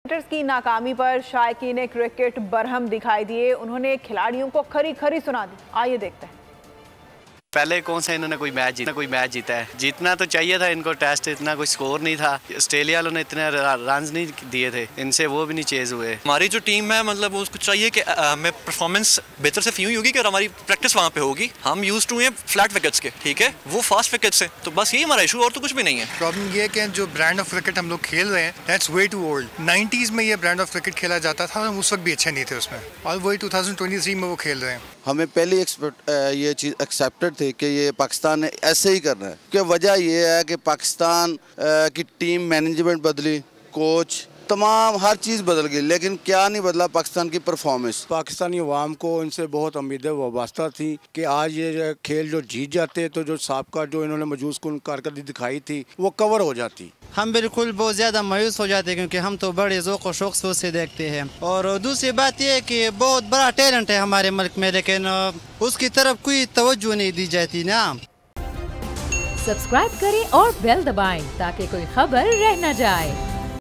की नाकामी पर शायकीन क्रिकेट बरहम दिखाई दिए। उन्होंने खिलाड़ियों को खरी खरी सुना दी। आइए देखते हैं। पहले कौन सा इन्होंने कोई मैच जीता है। जीतना तो चाहिए था इनको, टेस्ट इतना कोई स्कोर नहीं था। ऑस्ट्रेलिया वालों ने इतने रन नहीं दिए थे, इनसे वो भी नहीं चेज हुए। हमारी जो टीम है मतलब उसको चाहिए कि हमें परफॉर्मेंस बेहतर से यूँ होगी कि हमारी प्रैक्टिस वहाँ पे होगी। हम यूज टू हैं फ्लैट विकेट्स के, ठीक है, वो फास्ट विकेट्स है, तो बस यही हमारा इशू और तो कुछ भी नहीं है। प्रॉब्लम ये है कि जो ब्रांड ऑफ क्रिकेट हम लोग खेल रहे हैं that's way to old. 90s में ये ब्रांड ऑफ क्रिकेट खेला जाता था, हम उस वक्त भी अच्छे नहीं थे उसमें, और वही 2023 में वो खेल रहे हैं। हमें पहले ये चीज़ एक्सेप्टेड थी कि ये पाकिस्तान ने ऐसे ही करना है। कि वजह ये है कि पाकिस्तान की टीम मैनेजमेंट बदली, कोच तमाम हर चीज़ बदल गई, लेकिन क्या नहीं बदला पाकिस्तान की परफॉर्मेंस। पाकिस्तानी अवाम को इनसे बहुत उम्मीदें वाबस्ता थी कि आज ये खेल जो जीत जाते तो जो साबका जो इन्होंने मजूज़कुन कारकर्दगी दिखाई थी वो कवर हो जाती। हम बिल्कुल बहुत ज़्यादा मायूस हो जाते हैं क्योंकि हम तो बड़े ज़ौक़ और शौक़ से उसे देखते हैं। और दूसरी बात यह है कि बहुत बड़ा टैलेंट है हमारे मुल्क में, लेकिन उसकी तरफ कोई तवज्जो नहीं दी जाती ना। सब्सक्राइब करें और बेल दबाएं ताकि कोई खबर रह न जाए।